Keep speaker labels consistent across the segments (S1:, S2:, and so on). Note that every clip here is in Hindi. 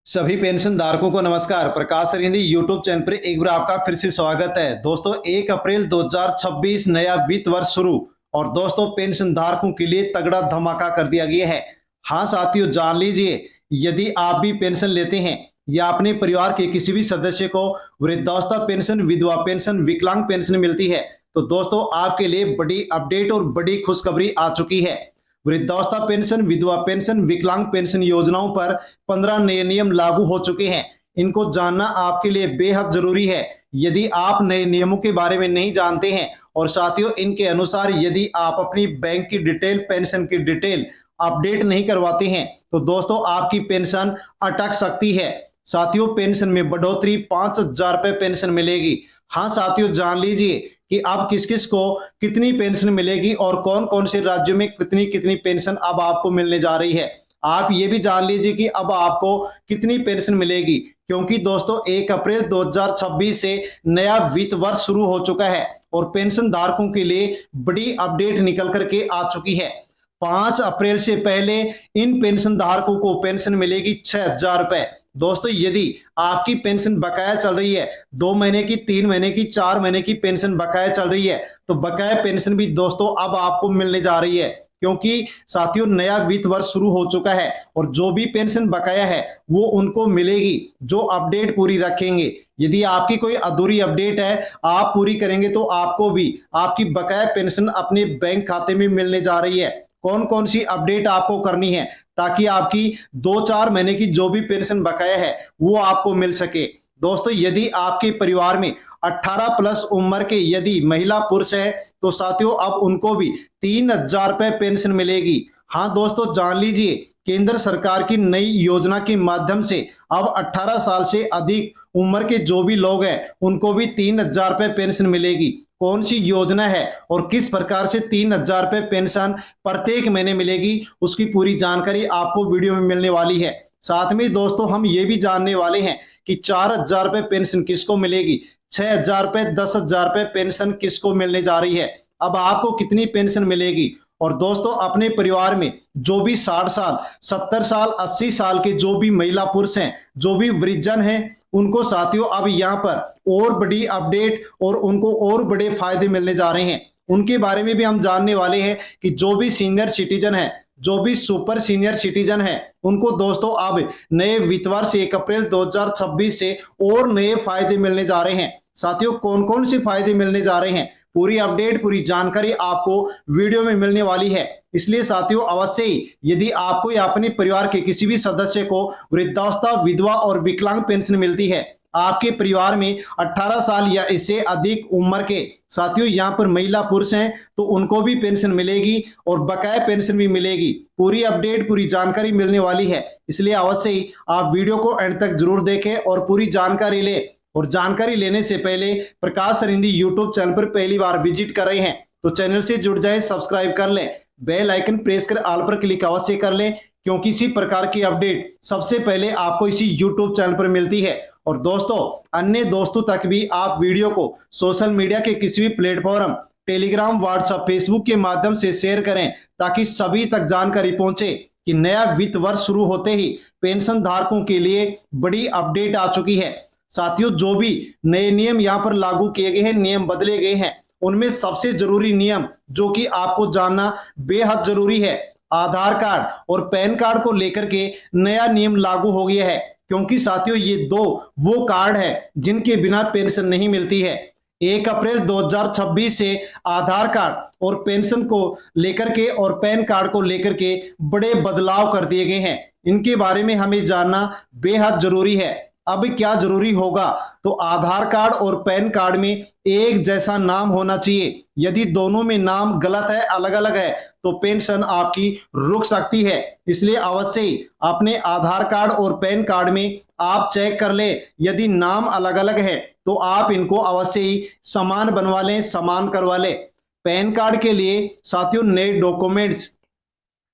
S1: सभी पेंशन धारकों को नमस्कार। प्रकाश सरिंदी यूट्यूब चैनल पर एक बार आपका फिर से स्वागत है। दोस्तों 1 अप्रैल 2026 नया वित्त वर्ष शुरू और दोस्तों पेंशन धारकों के लिए तगड़ा धमाका कर दिया गया है। हाँ साथियों, जान लीजिए, यदि आप भी पेंशन लेते हैं या अपने परिवार के किसी भी सदस्य को वृद्धावस्था पेंशन, विधवा पेंशन, विकलांग पेंशन मिलती है तो दोस्तों आपके लिए बड़ी अपडेट और बड़ी खुशखबरी आ चुकी है। वृद्धावस्था पेंशन, विधवा पेंशन, विकलांग पेंशन योजनाओं पर 15 नए नियम लागू हो चुके हैं। इनको जानना आपके लिए बेहद जरूरी है। यदि आप नए नियमों के बारे में नहीं जानते हैं और साथियों इनके अनुसार यदि आप अपनी बैंक की डिटेल, पेंशन की डिटेल अपडेट नहीं करवाते हैं तो दोस्तों आपकी पेंशन अटक सकती है। साथियों पेंशन में बढ़ोतरी, 5,000 रुपए पेंशन मिलेगी। हाँ साथियों, जान लीजिए कि अब किस किस को कितनी पेंशन मिलेगी और कौन कौन से राज्यों में कितनी कितनी पेंशन अब आपको मिलने जा रही है। आप ये भी जान लीजिए कि अब आपको कितनी पेंशन मिलेगी, क्योंकि दोस्तों 1 अप्रैल 2026 से नया वित्त वर्ष शुरू हो चुका है और पेंशन धारकों के लिए बड़ी अपडेट निकल करके आ चुकी है। 5 अप्रैल से पहले इन पेंशन धारकों को पेंशन मिलेगी 6,000 रुपए। दोस्तों यदि आपकी पेंशन बकाया चल रही है, 2 महीने की, 3 महीने की, 4 महीने की पेंशन बकाया चल रही है तो बकाया पेंशन भी दोस्तों अब आपको मिलने जा रही है, क्योंकि साथियों नया वित्त वर्ष शुरू हो चुका है और जो भी पेंशन बकाया है वो उनको मिलेगी जो अपडेट पूरी रखेंगे। यदि आपकी कोई अधूरी अपडेट है, आप पूरी करेंगे तो आपको भी आपकी बकाया पेंशन अपने बैंक खाते में मिलने जा रही है। कौन कौन सी अपडेट आपको करनी है ताकि आपकी 2-4 महीने की जो भी पेंशन बकाया है वो आपको मिल सके। दोस्तों यदि आपके परिवार में 18 प्लस उम्र के यदि महिला पुरुष है तो साथियों अब उनको भी 3,000 रुपए पेंशन मिलेगी। हाँ दोस्तों जान लीजिए, केंद्र सरकार की नई योजना के माध्यम से अब 18 साल से अधिक उम्र के जो भी लोग हैं उनको भी 3,000 रुपए पेंशन मिलेगी। कौन सी योजना है और किस प्रकार से 3,000 रुपए पेंशन प्रत्येक महीने मिलेगी, उसकी पूरी जानकारी आपको वीडियो में मिलने वाली है। साथ में दोस्तों हम ये भी जानने वाले हैं कि 4,000 रुपए पेंशन किसको मिलेगी, 6,000 रुपए, 10,000 रुपए पेंशन किसको मिलने जा रही है, अब आपको कितनी पेंशन मिलेगी। और दोस्तों अपने परिवार में जो भी 60 साल, 70 साल, 80 साल के जो भी महिला पुरुष हैं, जो भी वृद्धजन हैं, उनको साथियों अब यहाँ पर और बड़ी अपडेट और उनको और बड़े फायदे मिलने जा रहे हैं। उनके बारे में भी हम जानने वाले हैं कि जो भी सीनियर सिटीजन है, जो भी सुपर सीनियर सिटीजन है, उनको दोस्तों अब नए वित्त वर्ष 1 अप्रैल 2026 से और नए फायदे मिलने जा रहे हैं। साथियों कौन कौन से फायदे मिलने जा रहे हैं, पूरी अपडेट, पूरी जानकारी आपको वीडियो में मिलने वाली है। इसलिए साथियों अवश्य ही यदि आपको या अपने परिवार के किसी भी सदस्य को वृद्धावस्था, विधवा और विकलांग पेंशन मिलती है, आपके परिवार में 18 साल या इससे अधिक उम्र के साथियों यहाँ पर महिला पुरुष हैं तो उनको भी पेंशन मिलेगी और बकाया पेंशन भी मिलेगी। पूरी अपडेट, पूरी जानकारी मिलने वाली है। इसलिए अवश्य ही आप वीडियो को एंड तक जरूर देखें और पूरी जानकारी ले। और जानकारी लेने से पहले प्रकाश सरिंदी यूट्यूब चैनल पर पहली बार विजिट कर रहे हैं तो चैनल से जुड़ जाए, सब्सक्राइब कर लें, बेल आइकन प्रेस कर ऑल पर क्लिक अवश्य कर लें, क्योंकि इसी प्रकार की अपडेट सबसे पहले आपको इसी यूट्यूब चैनल पर मिलती है। और दोस्तों अन्य दोस्तों तक भी आप वीडियो को सोशल मीडिया के किसी भी प्लेटफॉर्म, टेलीग्राम, व्हाट्सएप, फेसबुक के माध्यम से शेयर करें ताकि सभी तक जानकारी पहुंचे कि नया वित्त वर्ष शुरू होते ही पेंशन धारकों के लिए बड़ी अपडेट आ चुकी है। साथियों जो भी नए नियम यहाँ पर लागू किए गए हैं, नियम बदले गए हैं, उनमें सबसे जरूरी नियम जो कि आपको जानना बेहद जरूरी है, आधार कार्ड और पैन कार्ड को लेकर के नया नियम लागू हो गया है। क्योंकि साथियों ये दो वो कार्ड है जिनके बिना पेंशन नहीं मिलती है। 1 अप्रैल 2026 से आधार कार्ड और पेंशन को लेकर के और पैन कार्ड को लेकर के बड़े बदलाव कर दिए गए हैं। इनके बारे में हमें जानना बेहद जरूरी है। अब क्या जरूरी होगा, तो आधार कार्ड और पैन कार्ड में एक जैसा नाम होना चाहिए। यदि दोनों में नाम गलत है, अलग अलग है, तो पेंशन आपकी रुक सकती है। इसलिए अवश्य ही अपने आधार कार्ड और पैन कार्ड में आप चेक कर लें, यदि नाम अलग अलग है तो आप इनको अवश्य ही समान बनवा लें, समान करवा लें। पैन कार्ड के लिए साथियों नए डॉक्यूमेंट्स,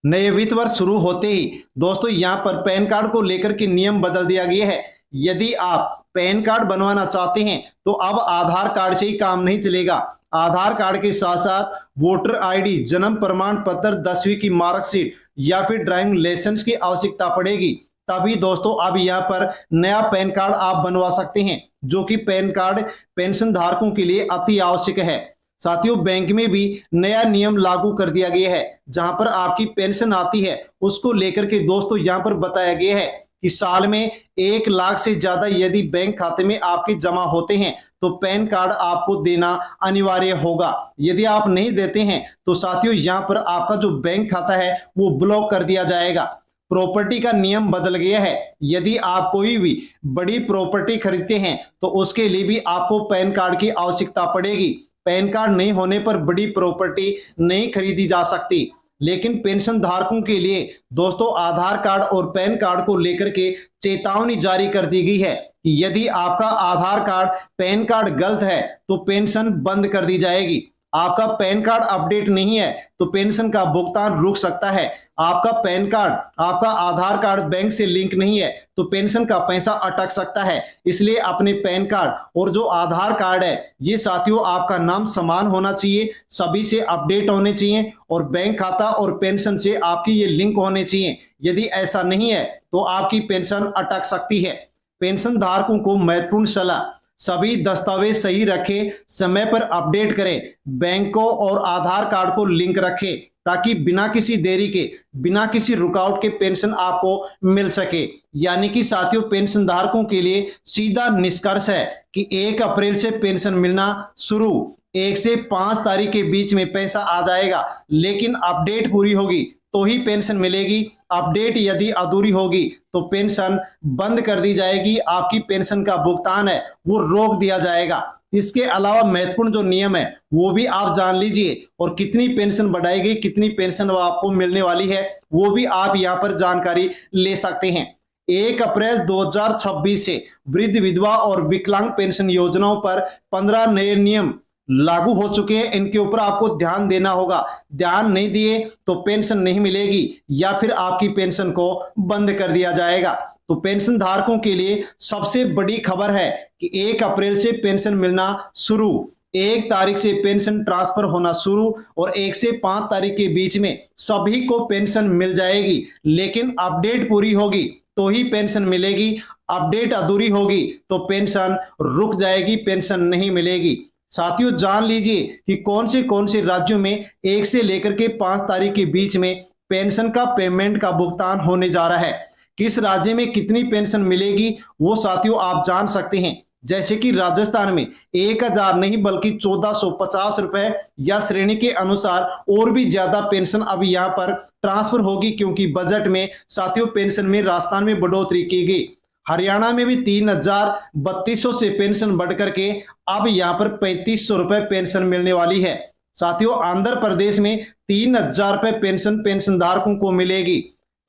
S1: नए वित्त वर्ष शुरू होते ही दोस्तों यहाँ पर पैन कार्ड को लेकर के नियम बदल दिया गया है। यदि आप पैन कार्ड बनवाना चाहते हैं तो अब आधार कार्ड से ही काम नहीं चलेगा। आधार कार्ड के साथ साथ वोटर आईडी, जन्म प्रमाण पत्र, 10वीं की मार्कशीट या फिर ड्राइविंग लाइसेंस की आवश्यकता पड़ेगी। तभी दोस्तों अब यहाँ पर नया पैन कार्ड आप बनवा सकते हैं, जो कि पैन कार्ड पेंशन धारकों के लिए अति आवश्यक है। साथियों, बैंक में भी नया नियम लागू कर दिया गया है, जहां पर आपकी पेंशन आती है उसको लेकर के दोस्तों यहाँ पर बताया गया है कि साल में 1 लाख से ज्यादा यदि बैंक खाते में आपके जमा होते हैं तो पैन कार्ड आपको देना अनिवार्य होगा। यदि आप नहीं देते हैं तो साथियों यहाँ पर आपका जो बैंक खाता है वो ब्लॉक कर दिया जाएगा। प्रॉपर्टी का नियम बदल गया है, यदि आप कोई भी बड़ी प्रॉपर्टी खरीदते हैं तो उसके लिए भी आपको पैन कार्ड की आवश्यकता पड़ेगी। पैन कार्ड नहीं होने पर बड़ी प्रॉपर्टी नहीं खरीदी जा सकती। लेकिन पेंशन धारकों के लिए दोस्तों आधार कार्ड और पैन कार्ड को लेकर के चेतावनी जारी कर दी गई है कि यदि आपका आधार कार्ड पैन कार्ड गलत है तो पेंशन बंद कर दी जाएगी। आपका पैन कार्ड अपडेट नहीं है तो पेंशन का भुगतान रुक सकता है। आपका पैन कार्ड, आपका आधार कार्ड बैंक से लिंक नहीं है तो पेंशन का पैसा अटक सकता है। इसलिए अपने पैन कार्ड और जो आधार कार्ड है ये साथियों आपका नाम समान होना चाहिए, सभी से अपडेट होने चाहिए और बैंक खाता और पेंशन से आपकी ये लिंक होने चाहिए। यदि ऐसा नहीं है तो आपकी पेंशन अटक सकती है। पेंशन धारकों को महत्वपूर्ण सलाह, सभी दस्तावेज सही रखें, समय पर अपडेट करें, बैंकों और आधार कार्ड को लिंक रखें ताकि बिना किसी देरी के, बिना किसी रुकावट के पेंशन आपको मिल सके। यानी कि साथियों पेंशन धारकों के लिए सीधा निष्कर्ष है कि 1 अप्रैल से पेंशन मिलना शुरू, 1 से 5 तारीख के बीच में पैसा आ जाएगा, लेकिन अपडेट पूरी होगी तो ही पेंशन मिलेगी। अपडेट यदि अधूरी होगी तो पेंशन बंद कर दी जाएगी, आपकी पेंशन का भुगतान है वो रोक दिया जाएगा। इसके अलावा महत्वपूर्ण जो नियम है वो भी आप जान लीजिए और कितनी पेंशन बढ़ाएगी, कितनी पेंशन वो आपको मिलने वाली है वो भी आप यहाँ पर जानकारी ले सकते हैं। 1 अप्रैल 2026 से वृद्ध, विधवा और विकलांग पेंशन योजनाओं पर 15 नए नियम लागू हो चुके हैं। इनके ऊपर आपको ध्यान देना होगा। ध्यान नहीं दिए तो पेंशन नहीं मिलेगी या फिर आपकी पेंशन को बंद कर दिया जाएगा। तो पेंशन धारकों के लिए सबसे बड़ी खबर है कि 1 अप्रैल से पेंशन मिलना शुरू, 1 तारीख से पेंशन ट्रांसफर होना शुरू और 1 से 5 तारीख के बीच में सभी को पेंशन मिल जाएगी। लेकिन अपडेट पूरी होगी तो ही पेंशन मिलेगी, अपडेट अधूरी होगी तो पेंशन रुक जाएगी, पेंशन नहीं मिलेगी। साथियों जान लीजिए कि कौन से राज्यों में 1 से लेकर के 5 तारीख के बीच में पेंशन का पेमेंट का भुगतान होने जा रहा है। किस राज्य में कितनी पेंशन मिलेगी वो साथियों आप जान सकते हैं। जैसे कि राजस्थान में 1000 नहीं बल्कि 1450 रुपए या श्रेणी के अनुसार और भी ज्यादा पेंशन अब यहाँ पर ट्रांसफर होगी, क्योंकि बजट में साथियों पेंशन में राजस्थान में बढ़ोतरी की गई। हरियाणा में भी 3200 से पेंशन बढ़ करके अब यहाँ पर 3500 रुपए पेंशन मिलने वाली है। साथियों आंध्र प्रदेश में 3000 रुपए पेंशन पेंशन धारकों को मिलेगी।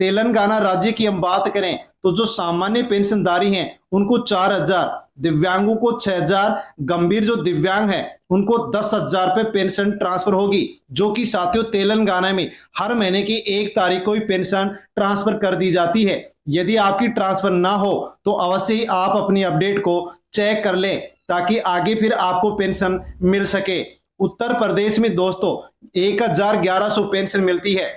S1: तेलंगाना राज्य की हम बात करें तो जो सामान्य पेंशनधारी हैं उनको 4000, दिव्यांगों को 6000, गंभीर जो दिव्यांग है उनको 10,000 रुपए पेंशन ट्रांसफर होगी, जो कि साथियों तेलंगाना में हर महीने की 1 तारीख को ही पेंशन ट्रांसफर कर दी जाती है। यदि आपकी ट्रांसफर ना हो तो अवश्य ही आप अपनी अपडेट को चेक कर लें ताकि आगे फिर आपको पेंशन मिल सके। उत्तर प्रदेश में दोस्तों 1111 पेंशन मिलती है,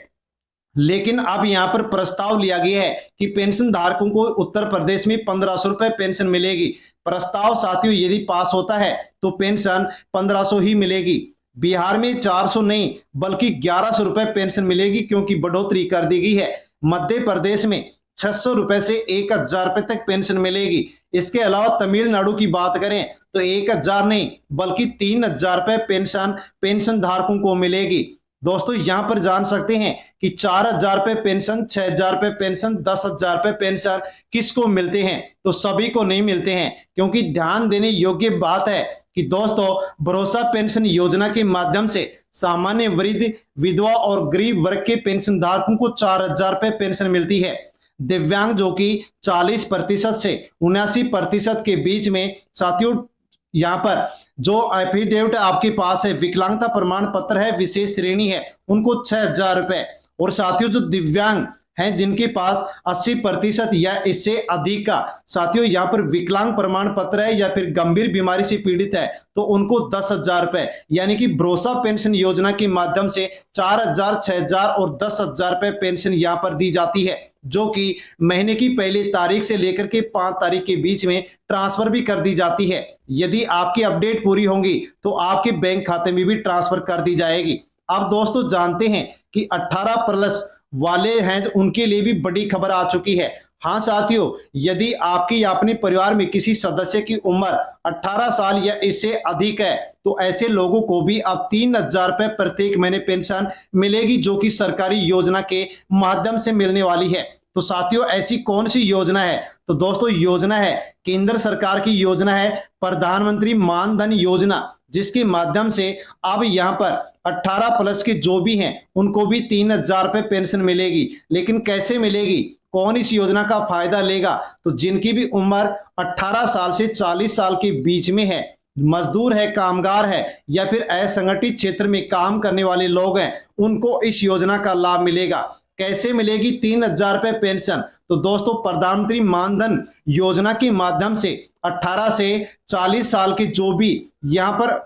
S1: लेकिन अब यहाँ पर प्रस्ताव लिया गया है कि पेंशन धारकों को उत्तर प्रदेश में 1500 रुपए पेंशन मिलेगी। प्रस्ताव साथियों यदि पास होता है तो पेंशन 1500 ही मिलेगी। बिहार में 400 नहीं बल्कि 1100 रुपए पेंशन मिलेगी, क्योंकि बढ़ोतरी कर दी गई है। मध्य प्रदेश में 600 रुपए से 1000 रुपए तक पेंशन मिलेगी। इसके अलावा तमिलनाडु की बात करें तो 1000 नहीं बल्कि 3000 रुपए पेंशन धारकों को मिलेगी। दोस्तों यहाँ पर जान सकते हैं कि 4000 रुपए पेंशन, 6000 रुपए पेंशन, 10,000 रुपए पेंशन किसको मिलते हैं, तो सभी को नहीं मिलते हैं। क्योंकि ध्यान देने योग्य बात है कि दोस्तों भरोसा पेंशन योजना के माध्यम से सामान्य, वृद्ध, विधवा और गरीब वर्ग के पेंशन धारकों को 4000 रुपए पेंशन मिलती है। दिव्यांग जो कि 40% से 79% के बीच में साथियों यहाँ पर जो एफिडेविट आपके पास है, विकलांगता प्रमाण पत्र है, विशेष श्रेणी है, उनको 6000 रुपए। और साथियों जो दिव्यांग हैं जिनके पास 80% या इससे अधिक का साथियों यहाँ पर विकलांग प्रमाण पत्र है या फिर गंभीर बीमारी से पीड़ित है तो उनको 10,000 रुपए, यानी कि भरोसा पेंशन योजना के माध्यम से 4000, 6000 और 10,000 रुपए पेंशन यहाँ पर दी जाती है। जो कि महीने की पहली तारीख से लेकर के 5 तारीख के बीच में ट्रांसफर भी कर दी जाती है। यदि आपकी अपडेट पूरी होंगी तो आपके बैंक खाते में भी ट्रांसफर कर दी जाएगी। अब दोस्तों जानते हैं कि 18 प्लस वाले हैं उनके लिए भी बड़ी खबर आ चुकी है। हाँ साथियों, यदि आपकी या अपने परिवार में किसी सदस्य की उम्र 18 साल या इससे अधिक है तो ऐसे लोगों को भी अब 3,000 रुपए प्रत्येक महीने पेंशन मिलेगी, जो कि सरकारी योजना के माध्यम से मिलने वाली है। तो साथियों, ऐसी कौन सी योजना है? तो दोस्तों योजना है, केंद्र सरकार की योजना है प्रधानमंत्री मान धन योजना, जिसके माध्यम से अब यहां पर 18 प्लस के जो भी हैं उनको भी 3,000 रुपए पेंशन मिलेगी। लेकिन कैसे मिलेगी, कौन इस योजना का फायदा लेगा? तो जिनकी भी उम्र 18 साल से 40 साल के बीच में है, मजदूर है, कामगार है या फिर असंगठित क्षेत्र में काम करने वाले लोग हैं, उनको इस योजना का लाभ मिलेगा। कैसे मिलेगी 3,000 रुपए पेंशन? तो दोस्तों प्रधानमंत्री मानधन योजना के माध्यम से 18 से 40 साल के जो भी यहां पर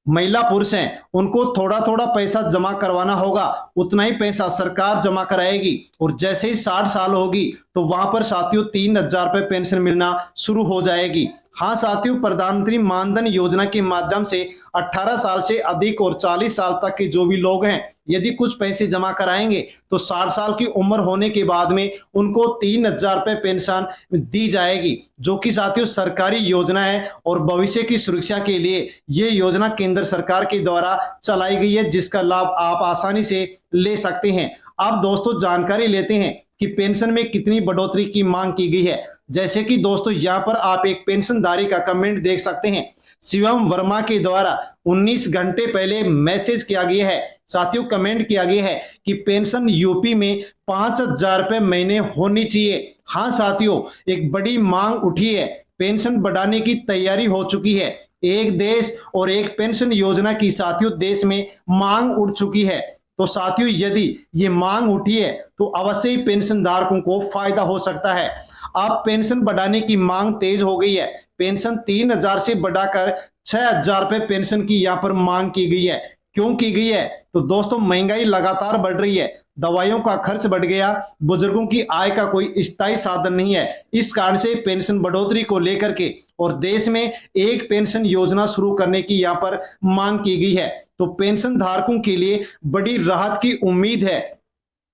S1: महिला पुरुष हैं उनको थोड़ा थोड़ा पैसा जमा करवाना होगा, उतना ही पैसा सरकार जमा कराएगी। और जैसे ही 60 साल होगी तो वहां पर साथियों 3,000 रुपए पेंशन मिलना शुरू हो जाएगी। हाँ साथियों, प्रधानमंत्री मानधन योजना के माध्यम से 18 साल से अधिक और 40 साल तक के जो भी लोग हैं यदि कुछ पैसे जमा कराएंगे तो 60 साल की उम्र होने के बाद में उनको 3,000 रुपए पेंशन दी जाएगी, जो कि साथियों सरकारी योजना है और भविष्य की सुरक्षा के लिए ये योजना केंद्र सरकार के द्वारा चलाई गई है, जिसका लाभ आप आसानी से ले सकते हैं। अब दोस्तों जानकारी लेते हैं कि पेंशन में कितनी बढ़ोतरी की मांग की गई है। जैसे कि दोस्तों यहाँ पर आप एक पेंशनधारी का कमेंट देख सकते हैं। शिवम वर्मा के द्वारा 19 घंटे पहले मैसेज किया गया है। साथियों कमेंट किया गया है कि पेंशन यूपी में 5,000 रुपए महीने होनी चाहिए। हाँ साथियों, एक बड़ी मांग उठी है, पेंशन बढ़ाने की तैयारी हो चुकी है। एक देश और एक पेंशन योजना की साथियों देश में मांग उठ चुकी है। तो साथियों यदि ये मांग उठी है तो अवश्य ही पेंशन धारकों को फायदा हो सकता है। अब पेंशन बढ़ाने की मांग तेज हो गई है। पेंशन 3,000 से बढ़ाकर 6,000 रुपए पेंशन की यहाँ पर मांग की गई है। क्यों की गई है? तो दोस्तों महंगाई लगातार बढ़ रही है, दवाइयों का खर्च बढ़ गया, बुजुर्गों की आय का कोई स्थायी साधन नहीं है। इस कारण से पेंशन बढ़ोतरी को लेकर के और देश में एक पेंशन योजना शुरू करने की यहाँ पर मांग की गई है। तो पेंशन धारकों के लिए बड़ी राहत की उम्मीद है।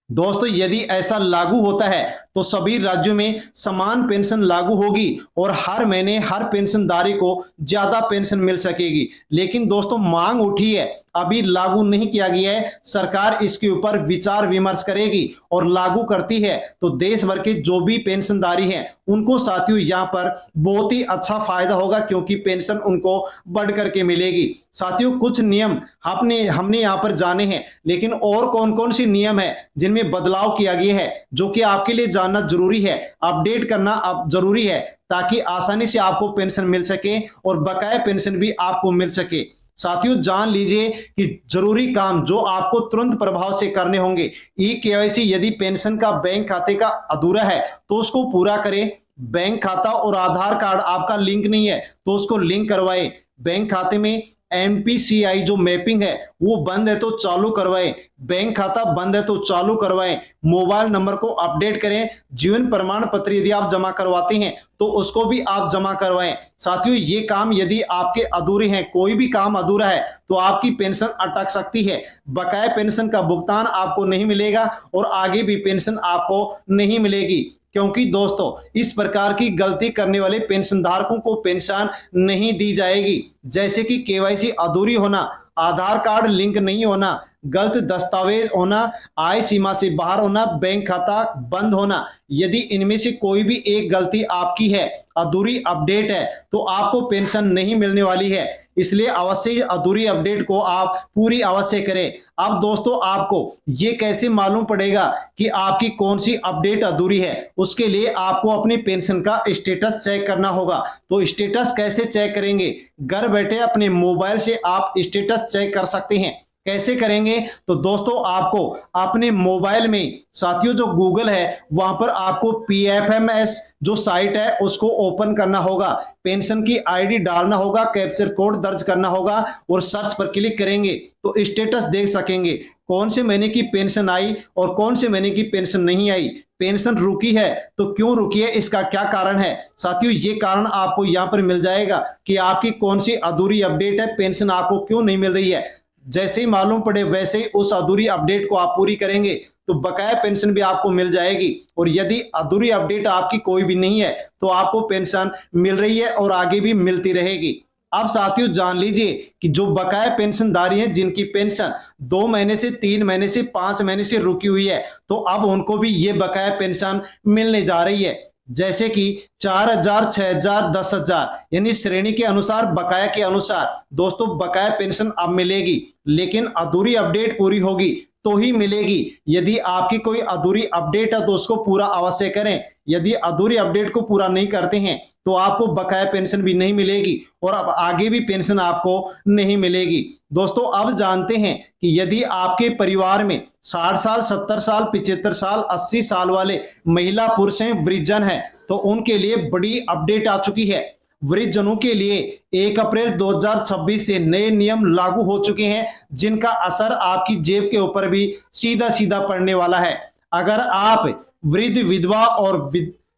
S1: दोस्तों यदि ऐसा लागू होता है तो सभी राज्यों में समान पेंशन लागू होगी और हर महीने हर पेंशनधारी को ज्यादा पेंशन मिल सकेगी। लेकिन दोस्तों मांग उठी है, अभी लागू नहीं किया गया है। सरकार इसके ऊपर विचार विमर्श करेगी और लागू करती है तो देश भर के जो भी पेंशनधारी हैं उनको साथियों यहाँ पर बहुत ही अच्छा फायदा होगा, क्योंकि पेंशन उनको बढ़ करके मिलेगी। साथियों कुछ नियम हमने यहाँ पर जाने हैं, लेकिन और कौन कौन सी नियम है जिनमें बदलाव किया गया है जो कि आपके लिए जानना जरूरी है, अपडेट करना अब जरूरी है, ताकि आसानी से आपको पेंशन मिल सके और बकाया पेंशन भी आपको मिल सके। साथियों जान लीजिए कि जरूरी काम जो आपको तुरंत प्रभाव से करने होंगे। ई केवाईसी यदि पेंशन का बैंक खाते का अधूरा है तो उसको पूरा करें। बैंक खाता और आधार कार्ड आपका लिंक नहीं है तो उसको लिंक करवाएं। बैंक खाते में एमपीसीआई जो मैपिंग है वो बंद है तो चालू करवाएं। बैंक खाता बंद है तो चालू करवाएं। मोबाइल नंबर को अपडेट करें। जीवन प्रमाण पत्र यदि आप जमा करवाते हैं तो उसको भी आप जमा करवाएं। साथियों ये काम यदि आपके अधूरे हैं, कोई भी काम अधूरा है तो आपकी पेंशन अटक सकती है, बकाया पेंशन का भुगतान आपको नहीं मिलेगा और आगे भी पेंशन आपको नहीं मिलेगी। क्योंकि दोस्तों इस प्रकार की गलती करने वाले पेंशन धारकों को पेंशन नहीं दी जाएगी, जैसे कि केवाईसी अधूरी होना, आधार कार्ड लिंक नहीं होना, गलत दस्तावेज होना, आय सीमा से बाहर होना, बैंक खाता बंद होना। यदि इनमें से कोई भी एक गलती आपकी है, अधूरी अपडेट है, तो आपको पेंशन नहीं मिलने वाली है। इसलिए अवश्य अधूरी अपडेट को आप पूरी अवश्य करें। अब दोस्तों आपको ये कैसे मालूम पड़ेगा कि आपकी कौन सी अपडेट अधूरी है? उसके लिए आपको अपनी पेंशन का स्टेटस चेक करना होगा। तो स्टेटस कैसे चेक करेंगे? घर बैठे अपने मोबाइल से आप स्टेटस चेक कर सकते हैं। कैसे करेंगे? तो दोस्तों आपको अपने मोबाइल में साथियों जो गूगल है वहां पर आपको पीएफएमएस जो साइट है उसको ओपन करना होगा, पेंशन की आईडी डालना होगा, कैप्चर कोड दर्ज करना होगा और सर्च पर क्लिक करेंगे तो स्टेटस देख सकेंगे कौन से महीने की पेंशन आई और कौन से महीने की पेंशन नहीं आई। पेंशन रुकी है तो क्यों रुकी है, इसका क्या कारण है। साथियों ये कारण आपको यहाँ पर मिल जाएगा कि आपकी कौन सी अधूरी अपडेट है, पेंशन आपको क्यों नहीं मिल रही है। जैसे ही मालूम पड़े वैसे ही उस अधूरी अपडेट को आप पूरी करेंगे तो बकाया पेंशन भी आपको मिल जाएगी। और यदि अधूरी अपडेट आपकी कोई भी नहीं है तो आपको पेंशन मिल रही है और आगे भी मिलती रहेगी। अब साथियों जान लीजिए कि जो बकाया पेंशनधारी हैं जिनकी पेंशन 2 महीने से 3 महीने से 5 महीने से रुकी हुई है, तो अब उनको भी ये बकाया पेंशन मिलने जा रही है। जैसे कि 4,000, 6,000, 10,000 यानी श्रेणी के अनुसार, बकाया के अनुसार दोस्तों बकाया पेंशन अब मिलेगी, लेकिन अधूरी अपडेट पूरी होगी तो ही मिलेगी। यदि आपकी कोई अधूरी अपडेट है तो उसको पूरा अवश्य करें। यदि अधूरी अपडेट को पूरा नहीं करते हैं तो आपको बकाया पेंशन भी नहीं मिलेगी और अब आगे भी पेंशन आपको नहीं मिलेगी। दोस्तों अब जानते हैं कि यदि आपके परिवार में 60 साल, 70 साल, 75 साल, 80 साल वाले महिला, पुरुष हैं, वृद्धजन हैं, तो उनके लिए बड़ी अपडेट आ चुकी है। वृद्धजनों के लिए 1 अप्रैल 2026 से नए नियम लागू हो चुके हैं, जिनका असर आपकी जेब के ऊपर भी सीधा सीधा पड़ने वाला है। अगर आप वृद्ध, विधवा और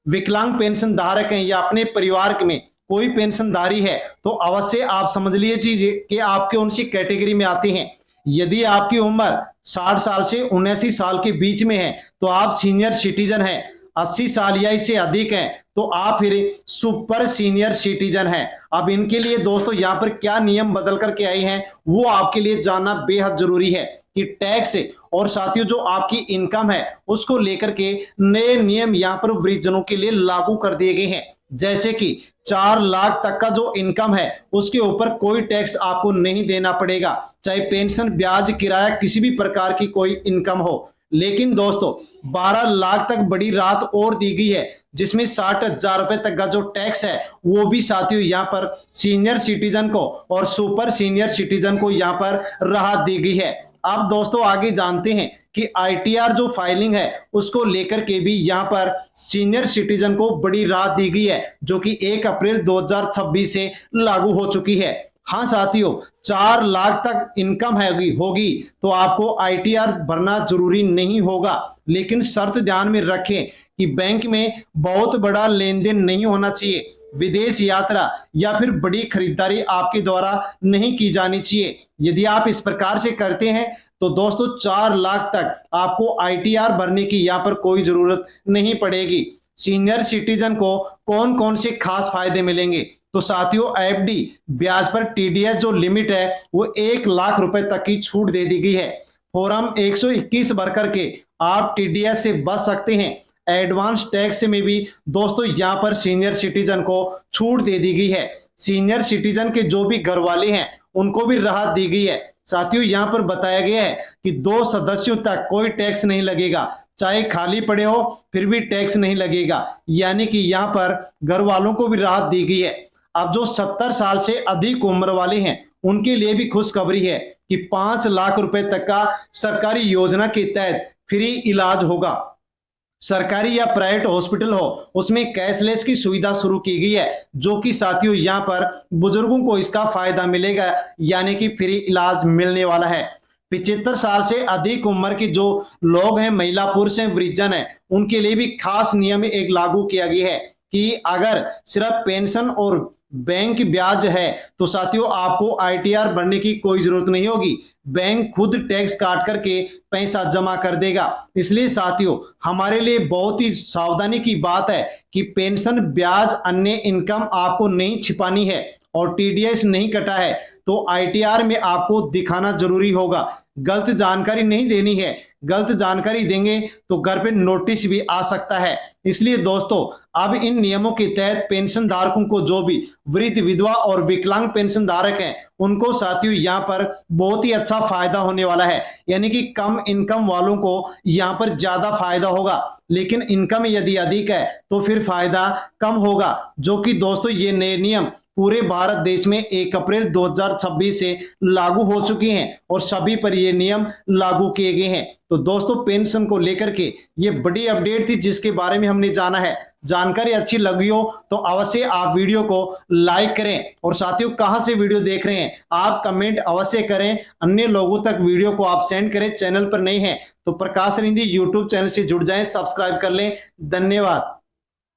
S1: विकलांग पेंशन धारक हैं या अपने परिवार में कोई पेंशनधारी है तो अवश्य आप समझ लीजिए कि आपके उनसी कैटेगरी में आते हैं। यदि आपकी उम्र 60 साल से 79 साल के बीच में है तो आप सीनियर सिटीजन हैं। 80 साल या इससे अधिक हैं तो आप फिर सुपर सीनियर सिटीजन हैं। अब इनके लिए दोस्तों यहाँ पर क्या नियम बदल करके आए हैं वो आपके लिए जानना बेहद जरूरी है कि टैक्स और साथियों जो आपकी इनकम है उसको लेकर के नए नियम यहाँ पर वृद्धजनों के लिए लागू कर दिए गए हैं। जैसे कि 4 लाख तक का जो इनकम है उसके ऊपर कोई टैक्स आपको नहीं देना पड़ेगा, चाहे पेंशन, ब्याज, किराया, किसी भी प्रकार की कोई इनकम हो। लेकिन दोस्तों 12 लाख तक बड़ी राहत और दी गई है, जिसमें 60,000 रुपए तक का जो टैक्स है वो भी साथियों यहाँ पर सीनियर सिटीजन को और सुपर सीनियर सिटीजन को यहाँ पर राहत दी गई है। अब दोस्तों आगे जानते हैं कि आईटीआर जो फाइलिंग है उसको लेकर के भी यहाँ पर सीनियर सिटीजन को बड़ी राहत दी गई है, जो कि 1 अप्रैल 2026 से लागू हो चुकी है। हाँ साथियों 4 लाख तक इनकम होगी तो आपको आईटीआर भरना जरूरी नहीं होगा, लेकिन शर्त ध्यान में रखें कि बैंक में बहुत बड़ा लेन देन नहीं होना चाहिए, विदेश यात्रा या फिर बड़ी खरीदारी आपके द्वारा नहीं की जानी चाहिए। यदि आप इस प्रकार से करते हैं तो दोस्तों 4 लाख तक आपको आईटीआर भरने की यहाँ पर कोई जरूरत नहीं पड़ेगी। सीनियर सिटीजन को कौन कौन से खास फायदे मिलेंगे, तो साथियों एफडी ब्याज पर टीडीएस जो लिमिट है वो 1 लाख रुपए तक की छूट दे दी गई है। फॉर्म 121 भर करके आप टीडीएस से बच सकते हैं। एडवांस टैक्स में भी दोस्तों यहाँ पर सीनियर सिटीजन को छूट दे दी गई है। सीनियर सिटीजन के जो भी घर वाले हैं उनको भी राहत दी गई है। साथियों यहाँ पर बताया गया है कि 2 सदस्यों तक कोई टैक्स नहीं लगेगा, चाहे खाली पड़े हो फिर भी टैक्स नहीं लगेगा, यानी कि यहाँ पर घर वालों को भी राहत दी गई है। अब जो 70 साल से अधिक उम्र वाले हैं उनके लिए भी खुशखबरी है कि 5 लाख रुपए तक का सरकारी योजना के तहत फ्री इलाज होगा। सरकारी या प्राइवेट हॉस्पिटल हो उसमें कैशलेस की सुविधा शुरू की गई है, जो कि साथियों यहाँ पर बुजुर्गों को इसका फायदा मिलेगा, यानी कि फ्री इलाज मिलने वाला है। 75 साल से अधिक उम्र के जो लोग हैं, महिला, पुरुष हैं, वृद्धजन हैं, उनके लिए भी खास नियम एक लागू किया गया है कि अगर सिर्फ पेंशन और बैंक ब्याज है तो साथियों आपको आईटीआर भरने की कोई जरूरत नहीं होगी, बैंक खुद टैक्स काट करके पैसा जमा कर देगा। इसलिए साथियों हमारे लिए बहुत ही सावधानी की बात है कि पेंशन, ब्याज, अन्य इनकम आपको नहीं छिपानी है और टीडीएस नहीं कटा है तो आईटीआर में आपको दिखाना जरूरी होगा। गलत जानकारी नहीं देनी है, गलत जानकारी देंगे तो घर पे नोटिस भी आ सकता है। इसलिए दोस्तों अब इन नियमों के तहत पेंशन धारकों को, जो भी वृद्ध, विधवा और विकलांग पेंशन धारक हैं, उनको साथियों यहाँ पर बहुत ही अच्छा फायदा होने वाला है, यानी कि कम इनकम वालों को यहाँ पर ज्यादा फायदा होगा, लेकिन इनकम यदि अधिक है तो फिर फायदा कम होगा, जो कि दोस्तों ये नए नियम पूरे भारत देश में 1 अप्रैल 2026 से लागू हो चुकी हैं और सभी पर ये नियम लागू किए गए हैं। तो दोस्तों पेंशन को लेकर के ये बड़ी अपडेट थी जिसके बारे में हमने जाना है। जानकारी अच्छी लगी हो तो अवश्य आप वीडियो को लाइक करें और साथियों कहां से वीडियो देख रहे हैं आप कमेंट अवश्य करें, अन्य लोगों तक वीडियो को आप सेंड करें। चैनल पर नहीं है तो प्रकाश रिंदी यूट्यूब चैनल से जुड़ जाएं, सब्सक्राइब कर लें। धन्यवाद।